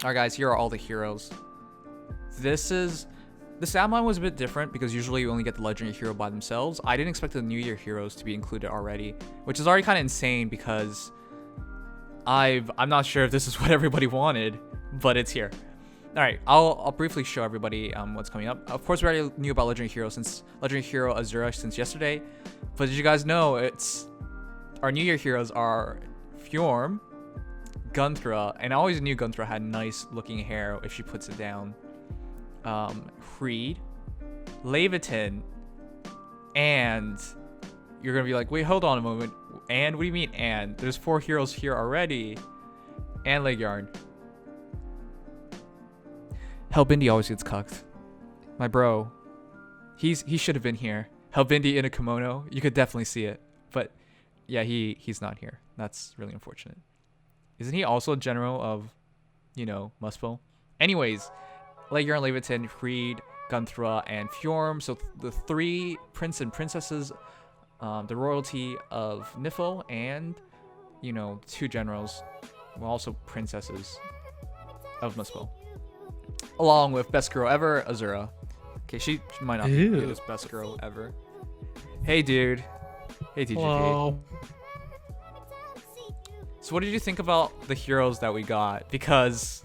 Alright guys, here are all the heroes. The Datamine was a bit different because usually you only get the Legendary Hero by themselves. I didn't expect the New Year heroes to be included already, which is already kind of insane because I'm not sure if this is what everybody wanted, but it's here. Alright, I'll briefly show everybody what's coming up. Of course, we already knew about Legendary Hero Azura since yesterday, but did you guys know our New Year heroes are Fjorm, Gunnthrá, and I always knew Gunnthrá had nice looking hair if she puts it down. Hrid, Laevatein, and you're gonna be like, wait, hold on a moment. And what do you mean? And there's 4 heroes here already, and Laegjarn. Helbindi always gets cucked. My bro, he should have been here. Helbindi in a kimono, you could definitely see it, but yeah, he's not here. That's really unfortunate. Isn't he also a general of, Muspel? Anyways, Laegjarn, Laevatein, Hrid, Gunnthrá, and Fjorm. So the 3 prince and princesses, the royalty of Nifl, and 2 generals, well, also princesses of Muspel, along with best girl ever, Azura. Okay, she might not be good as best girl ever. Hey, dude. Hey, TGP. Hello. So what did you think about the heroes that we got? Because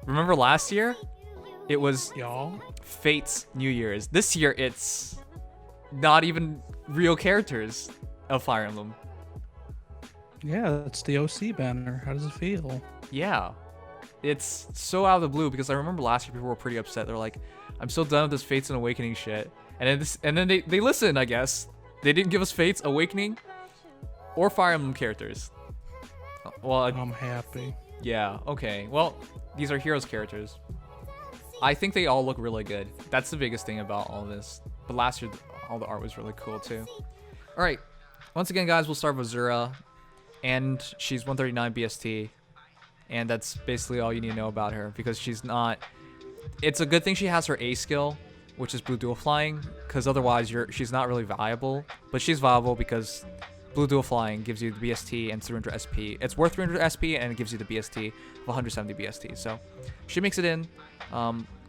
remember last year? It was Y'all. Fate's New Year's. This year, it's not even real characters of Fire Emblem. Yeah, it's the OC banner. How does it feel? Yeah. It's so out of the blue because I remember last year people were pretty upset. They're like, I'm so done with this Fates and Awakening shit. And then they listened, I guess. They didn't give us Fates, Awakening, or Fire Emblem characters. Well, I'm happy. yeah, okay. Well, these are Heroes characters. I think they all look really good. That's the biggest thing about all this. But last year, all the art was really cool too. All right. Once again, guys, we'll start with Azura. And she's 139 BST. And that's basically all you need to know about her. Because she's not... It's a good thing she has her A skill, which is Blue Dual Flying. Because otherwise, she's not really viable. But she's viable because Blue Dual Flying gives you the BST and 300 SP. It's worth 300 SP and it gives you the BST of 170 BST. So she makes it in.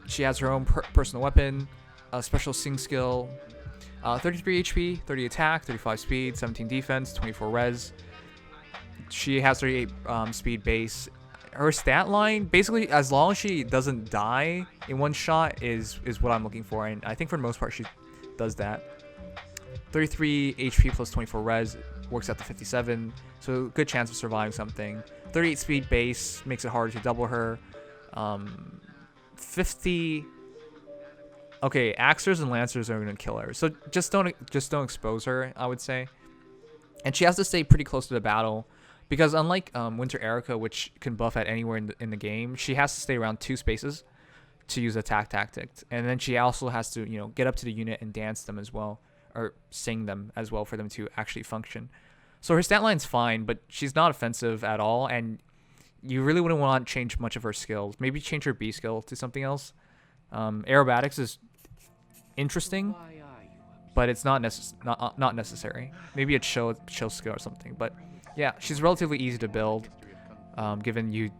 She has her own personal weapon, a special sing skill, 33 HP, 30 attack, 35 speed, 17 defense, 24 res. She has 38 speed base. Her stat line, basically, as long as she doesn't die in one shot, is what I'm looking for, and I think for the most part she does that. 33 HP plus 24 res works out to 57, so good chance of surviving something. 38 speed base makes it harder to double her. 50. Okay, Axers and Lancers are gonna kill her, so just don't expose her, I would say. And she has to stay pretty close to the battle, because unlike Winter Erica, which can buff at anywhere in the game, she has to stay around 2 spaces to use attack tactics, and then she also has to get up to the unit and dance them as well, or sing them as well for them to actually function. So her stat line's fine, but she's not offensive at all, and you really wouldn't want to change much of her skills. Maybe change her B skill to something else. Aerobatics is interesting, but it's not necessary. Maybe a chill skill or something. But yeah, she's relatively easy to build, given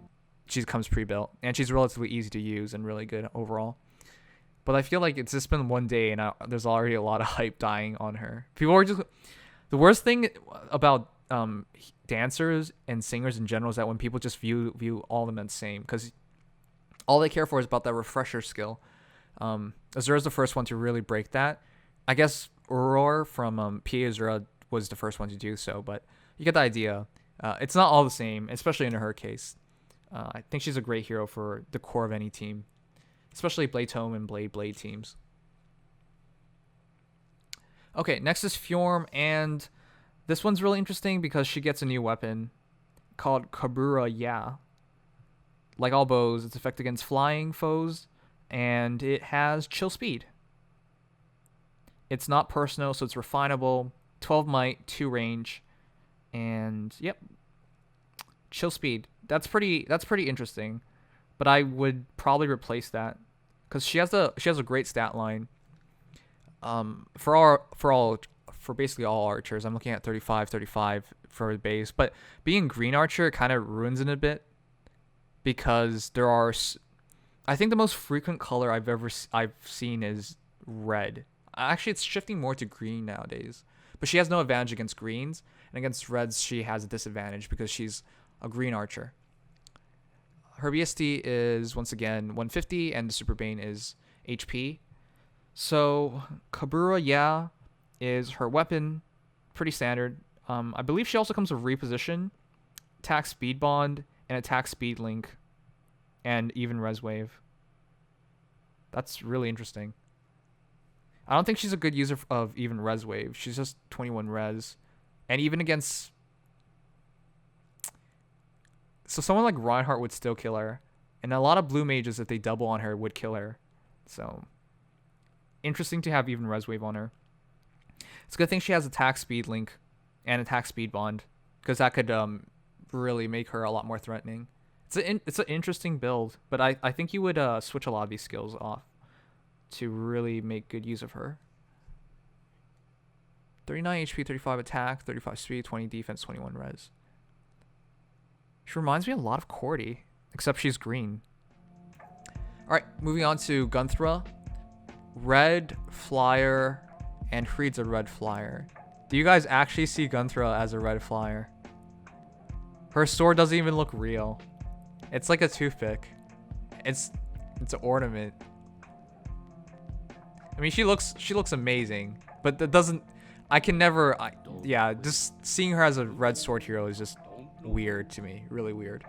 she comes pre-built, and she's relatively easy to use and really good overall. But I feel like it's just been one day, and there's already a lot of hype dying on her. People are just... The worst thing about dancers and singers in general is that when people just view all of them the same, because all they care for is about that refresher skill. Azura's the first one to really break that. I guess Aurora from PA Azura was the first one to do so, but you get the idea. It's not all the same, especially in her case. I think she's a great hero for the core of any team, especially Blade Tome and Blade teams. Okay, next is Fjorm, and this one's really interesting because she gets a new weapon called Kabura Ya. Like all bows, it's effective against flying foes, and it has chill speed. It's not personal, so it's refinable. 12 might, 2 range, and yep, chill speed. That's pretty interesting, but I would probably replace that because she has a great stat line. For basically all archers, I'm looking at 35 for the base, but being green archer kind of ruins it a bit because I think the most frequent color I've seen is red. Actually, it's shifting more to green nowadays. But she has no advantage against greens, and against reds she has a disadvantage because she's a green archer. Her BST is once again 150, and the Super Bane is HP. So Kabura, yeah, is her weapon, pretty standard. I believe she also comes with reposition, attack speed bond, and attack speed link, and even res wave. That's really interesting. I don't think she's a good user of even res wave. She's just 21 res, and even against, so someone like Reinhardt would still kill her, and a lot of blue mages, if they double on her, would kill her. So interesting to have even res wave on her. It's a good thing she has attack speed link and attack speed bond, because that could really make her a lot more threatening. It's an interesting build, but I think you would switch a lot of these skills off to really make good use of her. 39 HP, 35 attack, 35 speed, 20 defense, 21 res. She reminds me a lot of Cordy, except she's green. Alright, moving on to Gunnthrá. Red flyer, and Hríd's a red flyer. Do you guys actually see Gunnthrá as a red flyer? Her sword doesn't even look real. It's like a toothpick. It's an ornament. I mean, she looks amazing, but that doesn't. I can never. Yeah, just seeing her as a red sword hero is just weird to me. Really weird.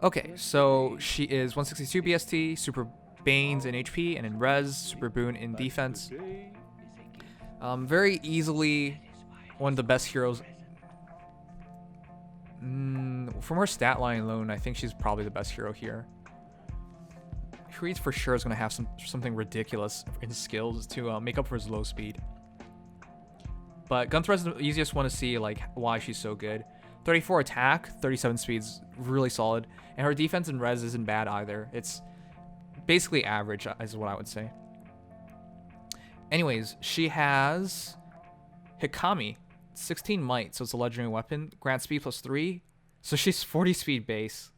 Okay, so she is 162 BST, Super Banes in HP, and in res, Super Boon in defense. Very easily one of the best heroes. From her stat line alone, I think she's probably the best hero here. Hríd for sure is going to have something ridiculous in skills to make up for his low speed. But Gunnthrá is the easiest one to see like why she's so good. 34 attack, 37 speed's really solid, and her defense and res isn't bad either. It's basically average is what I would say. Anyways, she has Hikami, 16 might, so it's a legendary weapon. Grant speed +3, so she's 40 speed base.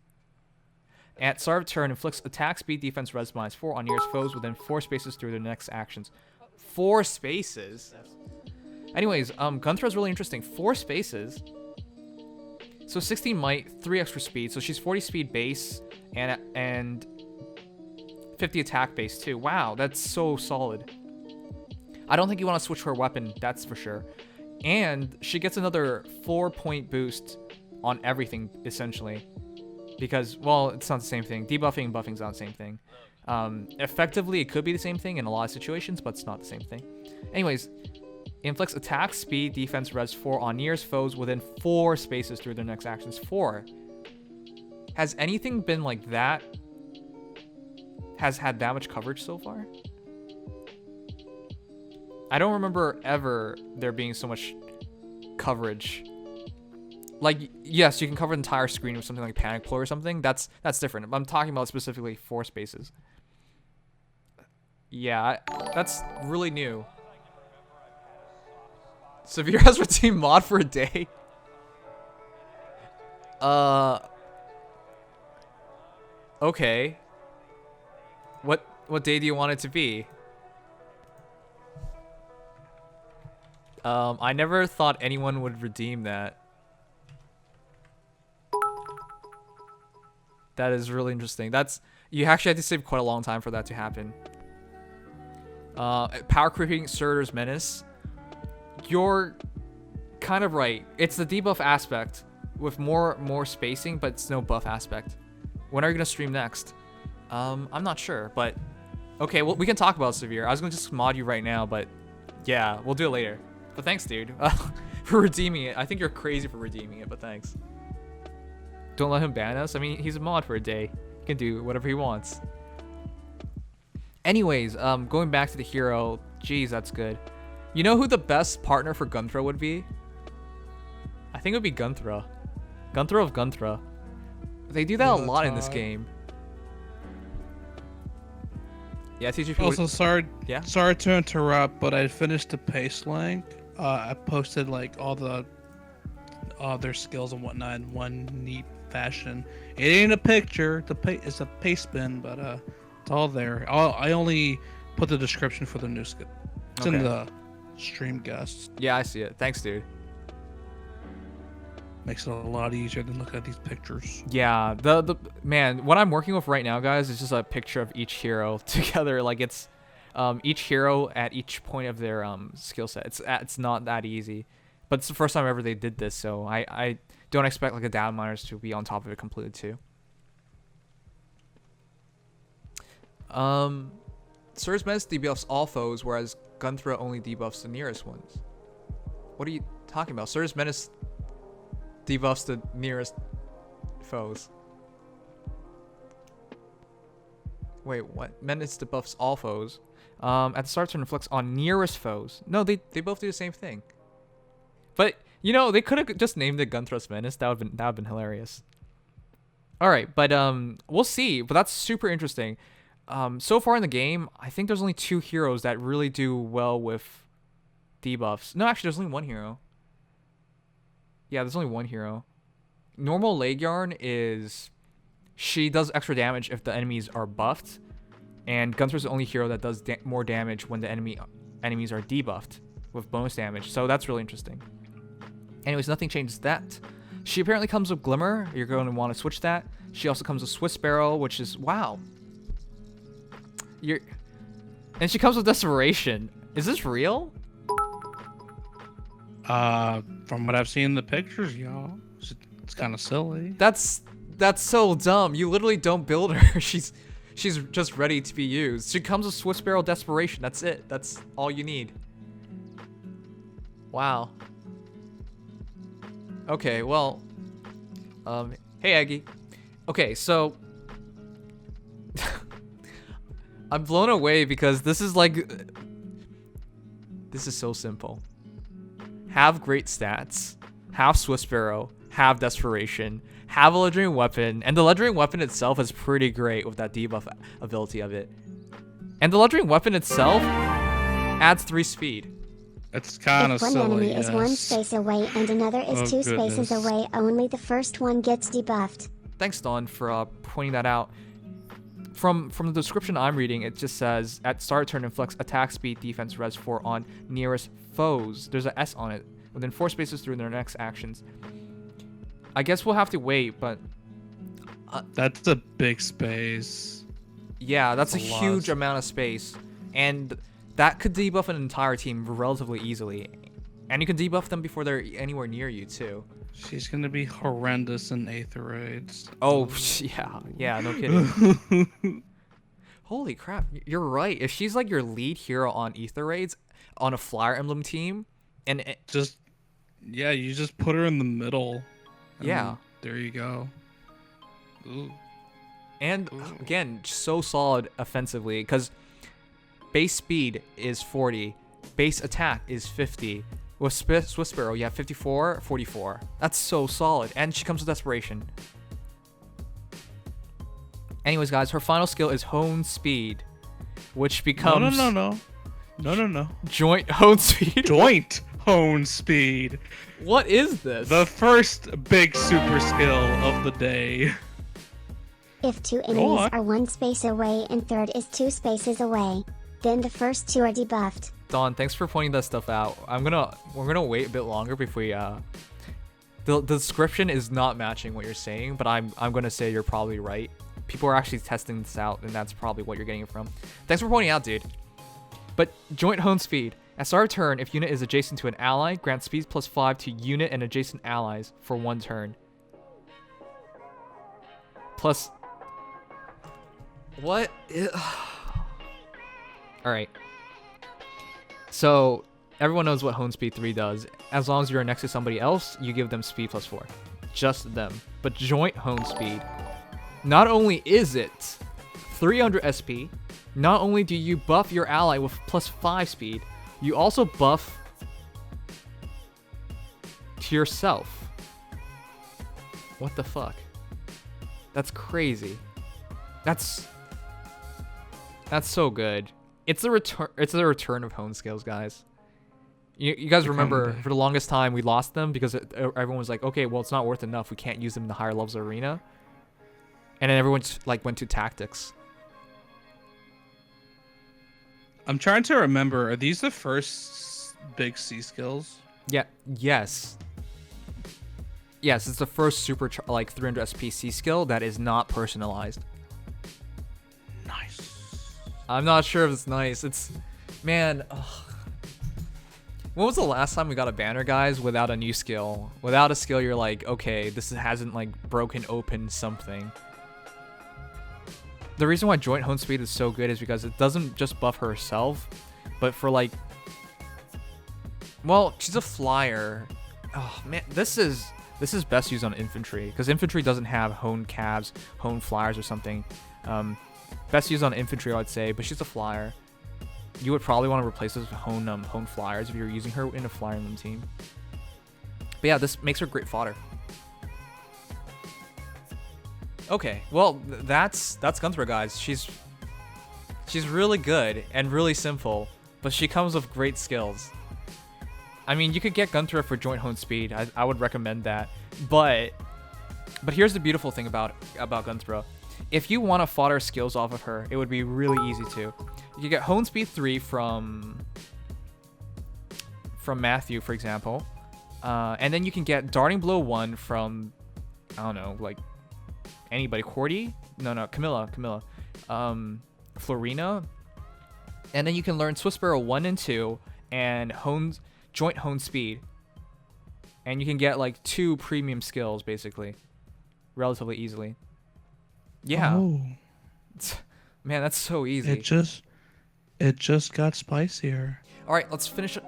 At start of turn, inflicts attack, speed, defense, res -4 on nearest foes within 4 spaces through their next actions. 4 spaces? Anyways, Gunnthrá is really interesting. 4 spaces. So 16 might, 3 extra speed. So she's 40 speed base and 50 attack base too. Wow, that's so solid. I don't think you want to switch her weapon, that's for sure. And she gets another 4-point boost on everything, essentially. Because, well, it's not the same thing. Debuffing and buffing is not the same thing. Effectively, it could be the same thing in a lot of situations, but it's not the same thing. Anyways, inflicts attack, speed, defense, res 4 on nearest foes within 4 spaces through their next actions. 4. Has anything been like that? Has had that much coverage so far? I don't remember ever there being so much coverage. Like, yes, you can cover the entire screen with something like Panic Ploy or something. That's different. I'm talking about specifically 4 spaces. Yeah, that's really new. Severe has redeemed mod for a day. Okay. What day do you want it to be? I never thought anyone would redeem that. That is really interesting. You actually had to save quite a long time for that to happen. Power creeping Surtur's Menace. You're kind of right. It's the debuff aspect with more spacing, but it's no buff aspect. When are you gonna stream next? I'm not sure, but okay. Well, we can talk about Severe. I was gonna just mod you right now, but yeah, we'll do it later. But thanks, dude, for redeeming it. I think you're crazy for redeeming it, but thanks. Don't let him ban us. I mean, he's a mod for a day. He can do whatever he wants. Anyways, going back to the hero. Jeez, that's good. You know who the best partner for Gunnthrá would be? I think it would be Gunnthrá. Gunnthrá of Gunnthrá. They do that a lot in this game. Yeah, TGP. Also, sorry to interrupt, but I finished the pace link. I posted like all their skills and whatnot in one neat fashion. It ain't a picture. It's a paste bin, but it's all there. I only put the description for the new skill. It's in the stream guests. Yeah, I see it. Thanks, dude. Makes it a lot easier than looking at these pictures. Yeah, the man, what I'm working with right now, guys, is just a picture of each hero together. Like it's each hero at each point of their skill set. It's not that easy, but it's the first time ever they did this, so I don't expect like the data miners to be on top of it completely too. Surge Menace debuffs all foes, whereas Gunnthrá only debuffs the nearest ones. What are you talking about? Surge Menace debuffs the nearest foes. Wait, what? Menace debuffs all foes. At the start turn reflects on nearest foes. No, they both do the same thing. But you know, they could have just named it Gunnthrás Menace. That would have been hilarious. All right, but we'll see. But that's super interesting. So far in the game, I think there's only 2 heroes that really do well with debuffs. No, actually, there's only 1 hero. Yeah, there's only 1 hero. Normal Laegjarn is... She does extra damage if the enemies are buffed. And Gunthr's the only hero that does more damage when the enemies are debuffed with bonus damage. So that's really interesting. Anyways, nothing changes that. She apparently comes with Glimmer. You're going to want to switch that. She also comes with Swiss Sparrow, which is... Wow. And she comes with Desperation. Is this real? From what I've seen in the pictures, y'all, it's kind of silly. That's so dumb. You literally don't build her. She's just ready to be used. She comes with Swiss Sparrow Desperation. That's it. That's all you need. Wow. Okay, well, hey Aggie. Okay, so I'm blown away because this is so simple. Have great stats, have Swiss Sparrow, have Desperation, have a legendary weapon, and the legendary weapon itself is pretty great with that debuff ability of it. And the legendary weapon itself adds 3 speed. It's kind of silly. If one enemy is 1 space away and another is 2 spaces away, only the first one gets debuffed. Thanks, Dawn, for pointing that out. From the description I'm reading, it just says, at start turn inflicts attack speed defense res 4 on nearest foes. There's an S on it. Within 4 spaces through their next actions. I guess we'll have to wait, but... that's a big space. Yeah, that's a huge amount of space. And that could debuff an entire team relatively easily. And you can debuff them before they're anywhere near you, too. She's going to be horrendous in Aether raids. Oh, yeah, no kidding. Holy crap, you're right. If she's like your lead hero on Aether raids on a Fire Emblem team, and you just put her in the middle. Yeah. There you go. Ooh. And again, so solid offensively, because base speed is 40, base attack is 50. With Swiss Sparrow, you have 54, 44. That's so solid. And she comes with Desperation. Anyways, guys, her final skill is Hone Speed, which becomes... No. Joint Hone Speed? Joint Hone Speed. What is this? The first big super skill of the day. If 2 enemies are 1 space away and third is 2 spaces away, then the first 2 are debuffed. Dawn, thanks for pointing that stuff out. We're gonna wait a bit longer before we the description is not matching what you're saying, but I'm gonna say you're probably right. People are actually testing this out, and that's probably what you're getting it from. Thanks for pointing out, dude. But Joint Hone Speed. At start of turn, if unit is adjacent to an ally, grant speed +5 to unit and adjacent allies for 1 turn. Plus... What? Alright. So, everyone knows what Hone Speed 3 does. As long as you're next to somebody else, you give them speed +4. Just them. But Joint Hone Speed, not only is it 300 SP, not only do you buff your ally with +5 speed, you also buff to yourself. What the fuck? That's crazy. That's so good. It's the return of Hone skills, guys. You guys remember Become- for the longest time we lost them because everyone was like, okay, well it's not worth enough. We can't use them in the higher levels of arena. And then everyone just, like went to tactics. I'm trying to remember. Are these the first big C skills? Yeah. Yes. Yes, it's the first super like 300 SPC skill that is not personalized. Nice. I'm not sure if it's nice. It's, man. Ugh. When was the last time we got a banner, guys, without a new skill? Without a skill, you're like, okay, this hasn't like broken open something. The reason why joint hone speed is so good is because it doesn't just buff herself, but for like, well, she's a flyer. Oh man, this is best used on infantry because infantry doesn't have hone cabs, hone flyers or something. Best used on infantry, I'd say, but she's a flyer. You would probably want to replace this with hone flyers if you're using her in a Fire Emblem team. But yeah, this makes her great fodder. Okay, well that's Gunnthrá, guys. She's really good and really simple, but she comes with great skills. I mean, you could get Gunnthrá for joint hone speed. I would recommend that. But here's the beautiful thing about Gunnthrá. If you want to fodder skills off of her, it would be really easy to. You get hone speed 3 from Matthew, for example, and then you can get darting blow 1 from, I don't know, like anybody. Cordy? No, Camilla. Florina. And then you can learn Swift Sparrow 1 and 2 and joint hone speed. And you can get like 2 premium skills basically relatively easily. Yeah. Oh. Man, that's so easy. It just got spicier. All right, let's finish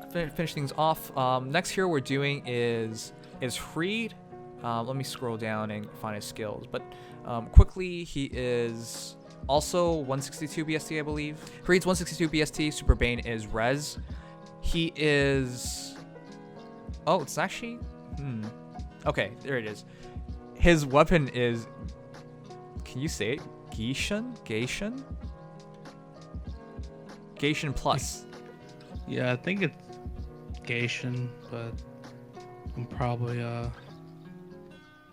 things off. Next hero we're doing is Hrid. Let me scroll down and find his skills. But quickly, he is also 162 BST, I believe. Hrid's 162 BST. Super Bane is Res. He is. Oh, it's actually. Okay, there it is. His weapon is. Can you say it? Gaishan Plus. Yeah, I think it's Gaishan, but I'm probably I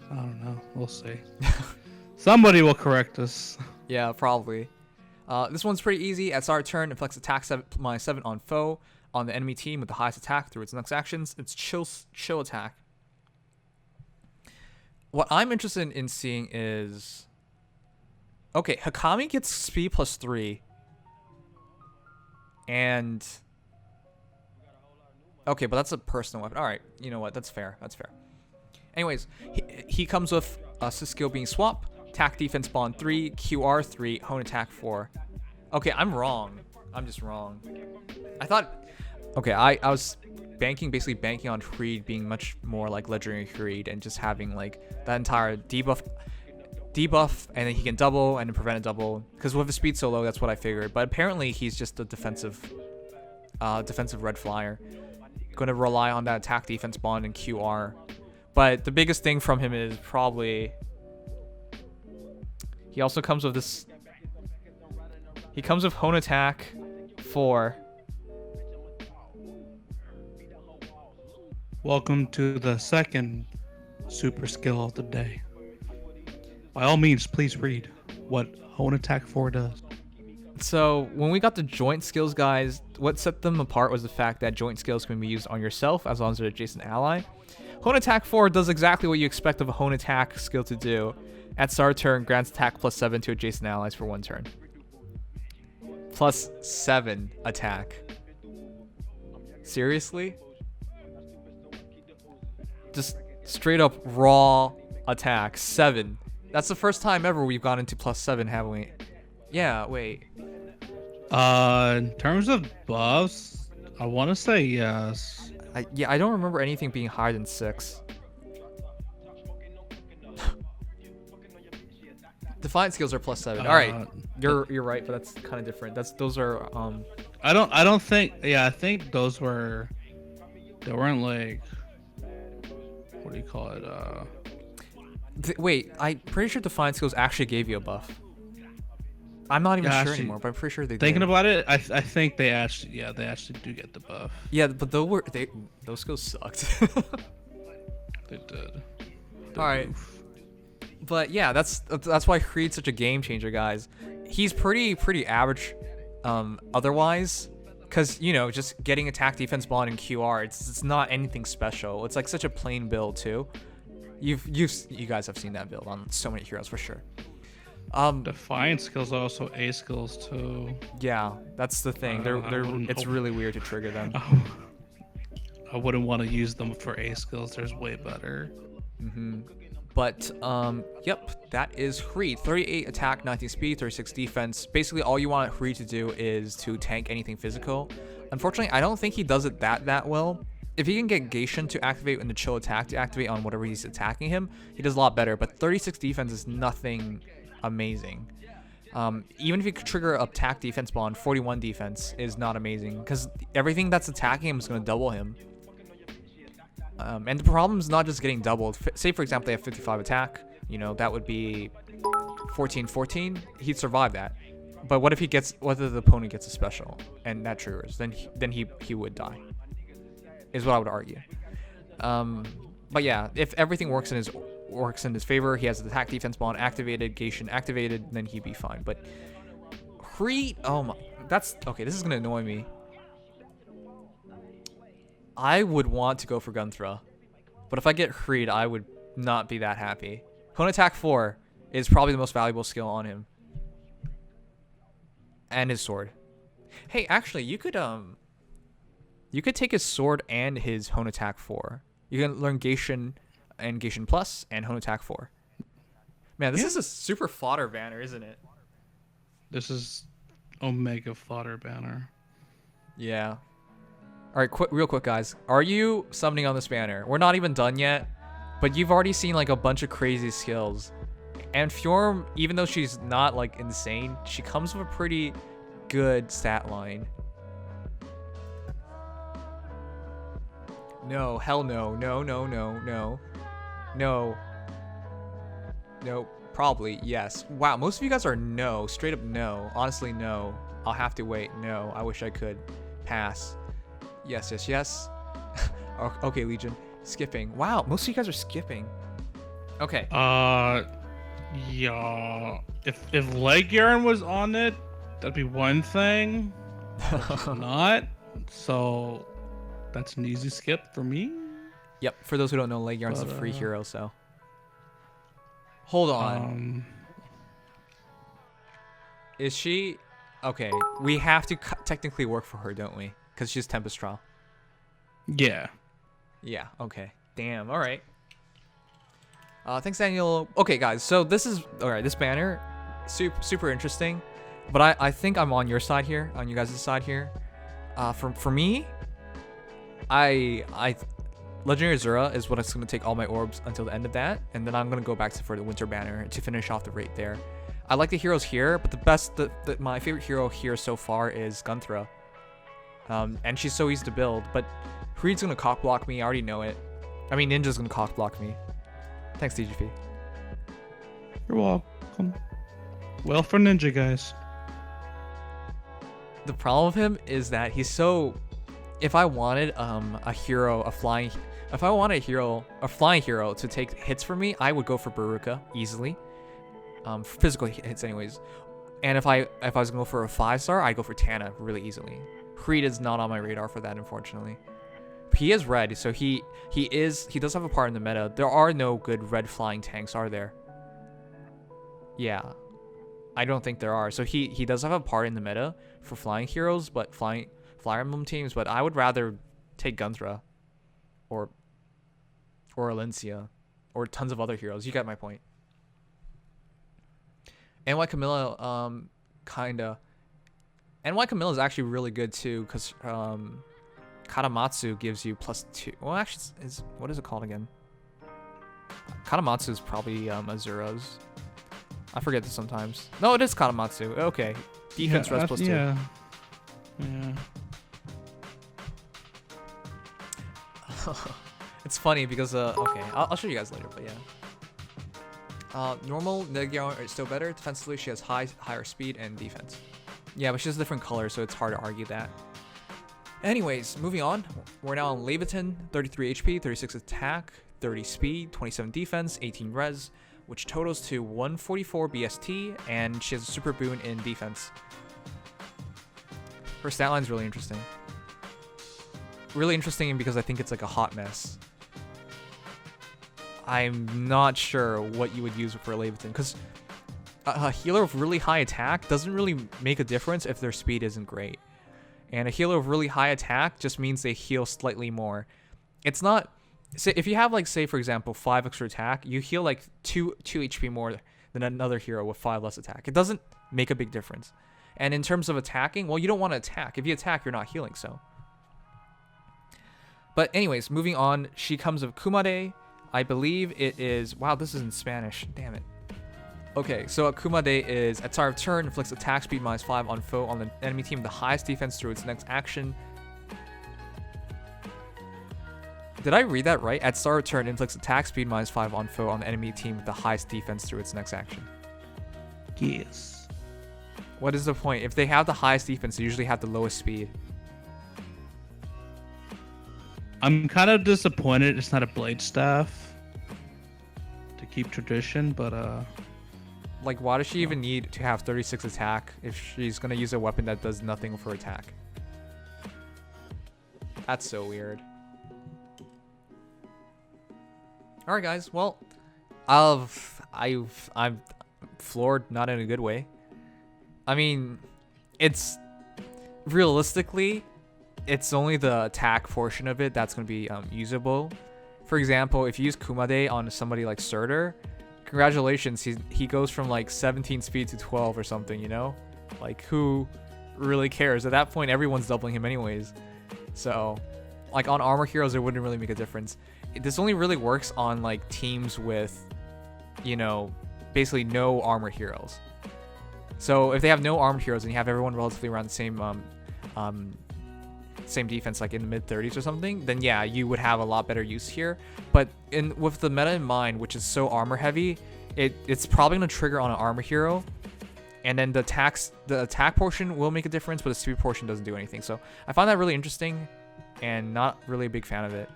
don't know. We'll see. Somebody will correct us. Yeah, probably. This one's pretty easy. At start turn, inflicts attack -7 on foe on the enemy team with the highest attack through its next actions. It's chill attack. What I'm interested in seeing is. Okay, Hakami gets speed +3. And. Okay, but that's a personal weapon. Alright, you know what? That's fair. Anyways, he comes with a skill being swap, attack defense bond 3, QR 3, hone attack 4. Okay, I'm wrong. I'm just wrong. I thought. Okay, I was basically banking on Hríd being much more like Legendary Hríd and just having like that entire debuff, and then he can double and then prevent a double. Because with his speed so low, that's what I figured. But apparently he's just a defensive red flyer. Going to rely on that attack defense bond and QR. But the biggest thing from him is probably he also comes with this. He comes with hone attack 4. Welcome to the second super skill of the day. By all means, please read what hone attack 4 does. So when we got the joint skills, guys, what set them apart was the fact that joint skills can be used on yourself as long as they're an adjacent ally. Hone attack 4 does exactly what you expect of a hone attack skill to do. At start turn, grants attack +7 to adjacent allies for 1 turn. +7 attack. Seriously? Just straight up raw attack. 7. That's the first time ever we've gone into +7, haven't we? Yeah, wait. In terms of buffs, I want to say yes. I don't remember anything being higher than 6. Defiant skills are +7. All right, you're right, but that's kind of different. Those are I don't think. Yeah, I think those were. They weren't like. What do you call it? Wait, I'm pretty sure Defiant skills actually gave you a buff. I'm not even Yeah, sure actually, anymore, but I'm pretty sure they Thinking did. about it, I think they actually do get the buff. Yeah, but those skills sucked. They did. All right. But yeah, that's why Hríd's such a game changer, guys. He's pretty average otherwise, cuz you know, just getting attack, defense, bond and QR, it's not anything special. It's like such a plain build too. You guys have seen that build on so many heroes for sure. Defiant skills are also A skills too. Yeah, that's the thing. It's really weird to trigger them. I wouldn't want to use them for A skills. There's way better. But yep, that is Hríd. 38 attack, 19 speed, 36 defense. Basically, all you want Hríd to do is to tank anything physical. Unfortunately, I don't think he does it that well. If he can get Geishan to activate and the chill attack to activate on whatever he's attacking him, he does a lot better. But 36 defense is nothing amazing. Even if you could trigger attack, defense bond, 41 defense is not amazing because everything that's attacking him is going to double him. And the problem is not just getting doubled. Say, for example, they have 55 attack. You know, that would be 14. He'd survive that. But what if whether the opponent gets a special and that triggers? Then he would die. Is what I would argue. But yeah, if everything works in his favor, he has the attack, defense bond activated, Geishan activated, then he'd be fine. But Hríd, oh my, that's okay. This is gonna annoy me. I would want to go for Gunnthrá, but if I get Hríd, I would not be that happy. Hone attack 4 is probably the most valuable skill on him, and his sword. Hey, actually, you could take his sword and his Hone attack 4. You can learn Geishan and Geishan Plus and Hone attack 4. Man, this is a super fodder banner, isn't it? This is Omega fodder banner. Yeah. All right, real quick, guys. Are you summoning on this banner? We're not even done yet, but you've already seen like a bunch of crazy skills. And Fjorm, even though she's not like insane, she comes with a pretty good stat line. No, hell no, no, probably yes. Wow, most of you guys are no, straight up no. Honestly, no. I'll have to wait. No, I wish I could. Pass. Yes. Okay, Legion. Skipping. Wow, most of you guys are skipping. Okay. Yeah. If Laegjarn was on it, that'd be one thing. But she's not. So that's an easy skip for me. Yep. For those who don't know, Laegjarn's a free hero, so. Hold on. Is she? Okay. We have to technically work for her, don't we? Because she's Tempest Trial. Yeah. Yeah, okay. Damn, alright. Thanks, Daniel. Okay, guys, so this is... Alright, this banner, super interesting. But I think I'm on your side here, on you guys' side here. For me, Legendary Azura is what it's going to take all my orbs until the end of that. And then I'm going to go back for the Winter Banner to finish off the rate there. I like the heroes here, but my favorite hero here so far is Gunnthrá. And she's so easy to build, but Hríd's gonna cock block me. I already know it. I mean, Ninja's gonna cock block me. Thanks, DGP. You're welcome. Well for Ninja, guys. The problem with him is that he's so. If I wanted a flying hero to take hits for me, I would go for Baruka easily. Physical hits, anyways. And if I was gonna go for a 5-star, I'd go for Tana really easily. Hríd is not on my radar for that, unfortunately. He is red, so he does have a part in the meta. There are no good red flying tanks, are there? Yeah, I don't think there are. So he does have a part in the meta for flying heroes, but Fire Emblem teams. But I would rather take Gunnthrá, or Alencia, or tons of other heroes. You get my point. And why Camilla, kinda. And why Camilla is actually really good too, because Katamatsu gives you +2. Well, actually, what is it called again? Katamatsu is probably Azura's. I forget this sometimes. No, it is Katamatsu. Okay, defense res +2. Yeah. It's funny because okay, I'll show you guys later, but yeah. Normal Laegjarn is still better. Defensively, she has higher speed and defense. Yeah, but she has a different color, so it's hard to argue that. Anyways, moving on. We're now on Laevatein, 33 HP, 36 attack, 30 speed, 27 defense, 18 res, which totals to 144 BST, and she has a super boon in defense. Her stat line's really interesting. Really interesting because I think it's like a hot mess. I'm not sure what you would use for Laevatein, because a healer of really high attack doesn't really make a difference if their speed isn't great. And a healer of really high attack just means they heal slightly more. It's not... Say, if you have, like, say, for example, 5 extra attack, you heal, like, 2 HP more than another hero with 5 less attack. It doesn't make a big difference. And in terms of attacking, well, you don't want to attack. If you attack, you're not healing, so... But anyways, moving on, she comes with Kumade. I believe it is... Wow, this is in Spanish. Damn it. Okay, so Kumade is, at start of turn, inflicts attack speed -5 on foe on the enemy team, the highest defense through its next action. Did I read that right? At start of turn, inflicts attack speed -5 on foe on the enemy team with the highest defense through its next action. Yes. What is the point? If they have the highest defense, they usually have the lowest speed. I'm kind of disappointed it's not a blade staff to keep tradition, but Like, why does she even need to have 36 attack if she's going to use a weapon that does nothing for attack? That's so weird. Alright, guys. Well, I'm floored, not in a good way. I mean, it's... Realistically, it's only the attack portion of it that's going to be usable. For example, if you use Kumade on somebody like Surtur, congratulations, he goes from like 17 speed to 12 or something, you know? Like, who really cares? At that point, everyone's doubling him anyways. So, like, on armor heroes, it wouldn't really make a difference. This only really works on like teams with, you know, basically no armor heroes. So if they have no armored heroes and you have everyone relatively around the same defense, like in the mid 30s or something, then yeah, you would have a lot better use here. But with the meta in mind, which is so armor heavy, it's probably going to trigger on an armor hero, and then the attack portion will make a difference, but the speed portion doesn't do anything. So I find that really interesting and not really a big fan of it.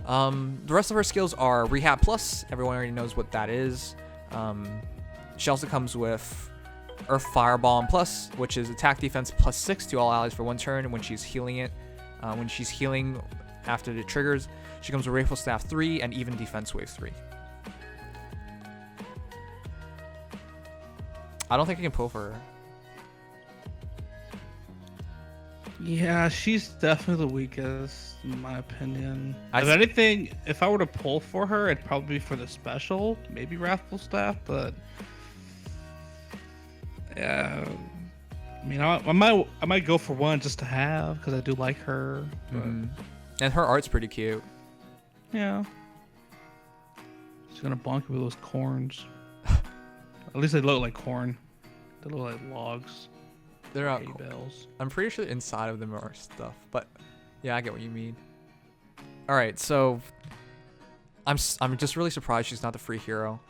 The rest of her skills are Rehab Plus. Everyone already knows what that is. She also comes with Earth Firebomb Plus, which is attack defense +6 to all allies for 1 turn when she's healing it. When she's healing after the triggers, she comes with Rifle Staff 3 and even Defense Wave 3. I don't think I can pull for her. Yeah, she's definitely the weakest, in my opinion. If anything, if I were to pull for her, it'd probably be for the special, maybe Wrathful Staff, but yeah, I mean, I might go for one just to have, because I do like her. But and her art's pretty cute. Yeah, she's gonna bonk you with those corns. At least they look like corn. They look like logs. They're not hay bales. I'm pretty sure inside of them are stuff, but yeah, I get what you mean. All right, so I'm just really surprised she's not the free hero.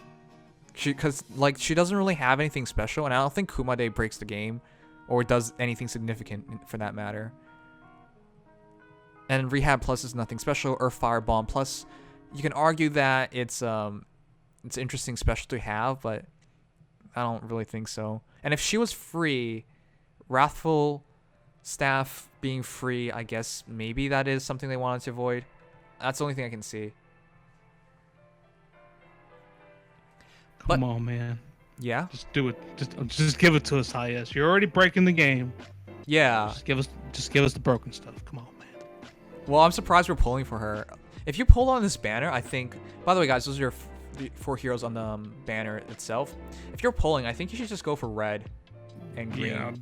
Because like she doesn't really have anything special, and I don't think Kumade breaks the game or does anything significant for that matter. And Rehab Plus is nothing special. Earth Firebomb Plus, you can argue that it's interesting special to have, but I don't really think so. And if she was free, Wrathful Staff being free, I guess maybe that is something they wanted to avoid. That's the only thing I can see. Come on, man. Yeah? Just do it. Just give it to us, IS. You're already breaking the game. Yeah. Just give us the broken stuff. Come on, man. Well, I'm surprised we're pulling for her. If you pull on this banner, I think... By the way, guys, those are your 4 heroes on the banner itself. If you're pulling, I think you should just go for red and green. Yeah,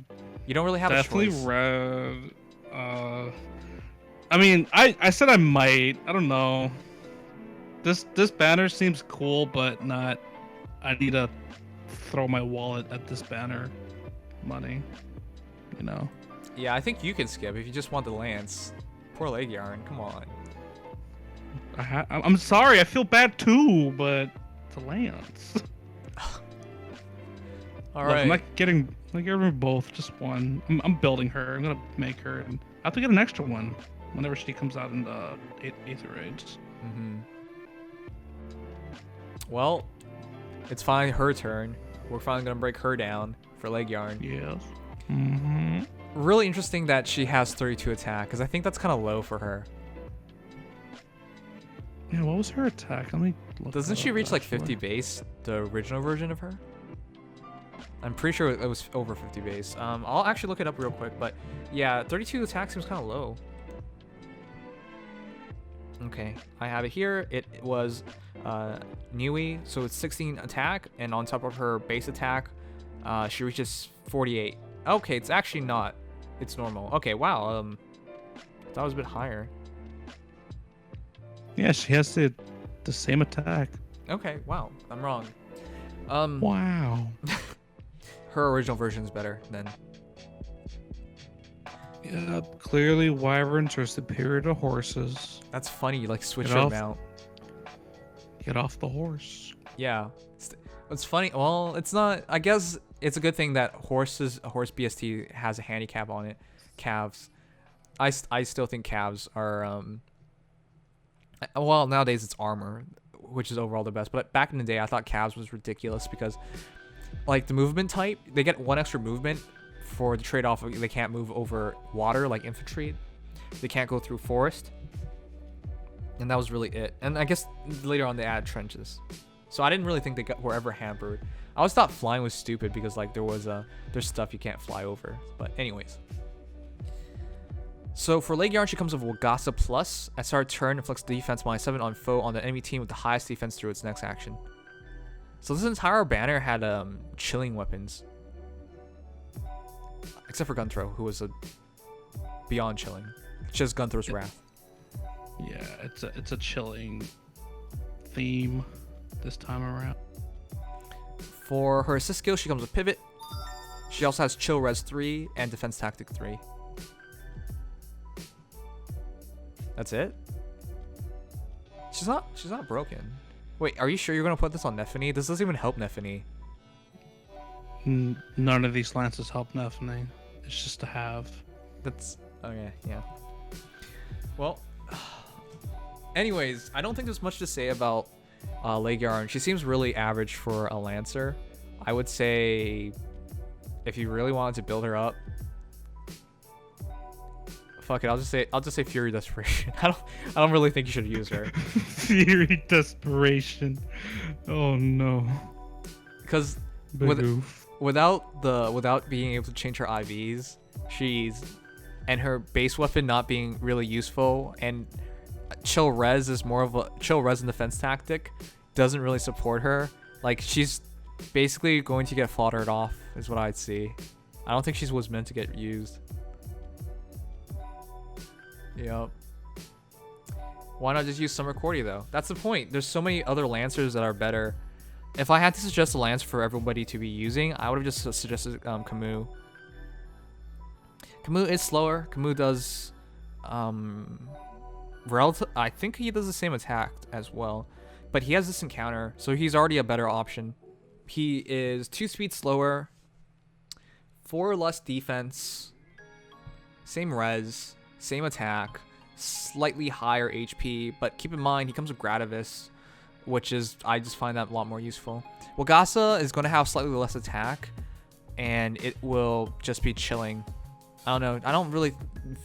you don't really have a choice. Definitely red. I mean, I said I might. I don't know. This banner seems cool, but not... I need to throw my wallet at this banner money, you know? Yeah, I think you can skip if you just want the lance. Poor Laegjarn, come on. I'm sorry, I feel bad too, but to Lance. All Look, right. I'm not getting both, just one. I'm building her. I'm gonna make her, and I have to get an extra one whenever she comes out in the Aether Raids. Mm-hmm. Well, it's finally her turn. We're finally gonna break her down for Laegjarn. Yes. Mm-hmm. Really interesting that she has 32 attack, because I think that's kind of low for her. Yeah, what was her attack? Let me look. Doesn't that she up, reach like actually. 50 base, the original version of her? I'm pretty sure it was over 50 base. I'll actually look it up real quick, but yeah, 32 attack seems kind of low. Okay, I have it here. It was Nui, so it's 16 attack, and on top of her base attack, she reaches 48. Okay, it's actually not. It's normal. Okay, wow. That was a bit higher. Yeah, she has the same attack. Okay, wow. I'm wrong. Wow. Her original version is better then. Yeah, clearly wyverns are superior to horses. That's funny. You like switch Get your off. mount. Get off the horse. Yeah. It's funny. Well, it's not. I guess it's a good thing that a horse BST has a handicap on it. Calves. I still think calves are. Well, nowadays it's armor, which is overall the best. But back in the day, I thought calves was ridiculous because, like, the movement type, they get one extra movement for the trade-off of they can't move over water like infantry. They can't go through forest. And that was really it. And I guess later on they added trenches. So I didn't really think were ever hampered. I always thought flying was stupid because like there's stuff you can't fly over. But anyways. So for Laegjarn, she comes with Wagasa Plus. At start of turn, inflicts defense -7 on foe on the enemy team with the highest defense through its next action. So this entire banner had chilling weapons. Except for Gunnthrá, who was beyond chilling. Just Gunnthra's Wrath. Yeah, it's a chilling theme this time around. For her assist skill, she comes with Pivot. She also has Chill Res 3 and Defense Tactic 3. That's it? She's not broken. Wait, are you sure you're gonna put this on Nephany? This doesn't even help Nephany. None of these lances help Nephany. It's just to have. That's okay, yeah. Well, anyways, I don't think there's much to say about Laegjarn. She seems really average for a Lancer. I would say if you really wanted to build her up, fuck it, I'll just say Fury Desperation. I don't really think you should use her. Fury Desperation. Oh no. Because without being able to change her IVs, and her base weapon not being really useful, and Chill Res is more of a Chill Res and defense tactic doesn't really support her. Like, she's basically going to get foddered off is what I'd see. I don't think she was meant to get used. Yep. Why not just use Summer Cordy though? That's the point. There's so many other Lancers that are better. If I had to suggest a Lancer for everybody to be using, I would have just suggested Camus. Camus is slower. Camus does I think he does the same attack as well, but he has this encounter, so he's already a better option. He is 2 speed slower, 4 less defense, same res, same attack, slightly higher HP, but keep in mind he comes with Gradivis, which is, I just find that a lot more useful. Wagasa is going to have slightly less attack, and it will just be chilling. I don't know. I don't really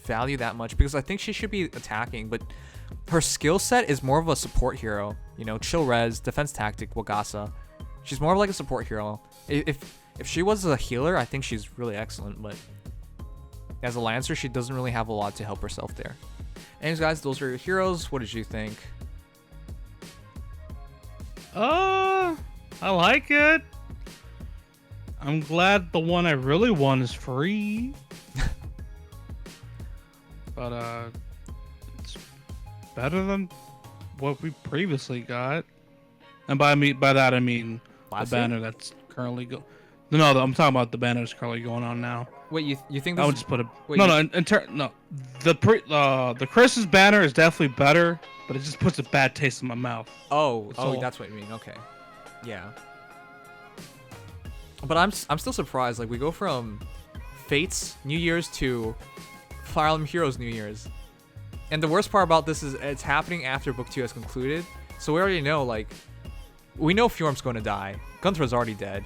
value that much because I think she should be attacking, but her skill set is more of a support hero. You know, Chill Res, Defense Tactic, Wagasa. She's more of like a support hero. If she was a healer, I think she's really excellent, but as a Lancer, she doesn't really have a lot to help herself there. Anyways, guys, those are your heroes. What did you think? I like it. I'm glad the one I really want is free. But it's better than what we previously got. And by that I mean Last the year? banner that's currently No, I'm talking about the banner that's currently going on now. Wait, you think this I would is- just put a wait, no, you- no. The Chris's banner is definitely better, but it just puts a bad taste in my mouth. Oh, all. that's what you mean. Okay. Yeah. But I'm still surprised. Like, we go from Fates New Year's to Fire Emblem Heroes New Year's. And the worst part about this is it's happening after Book 2 has concluded. So we already know, like, we know Fjorm's going to die. Gunnthra's already dead.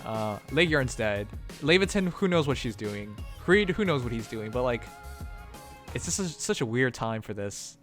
Laegjarn's dead. Laevatein, who knows what she's doing. Hrid, who knows what he's doing. But, like, it's just such a weird time for this.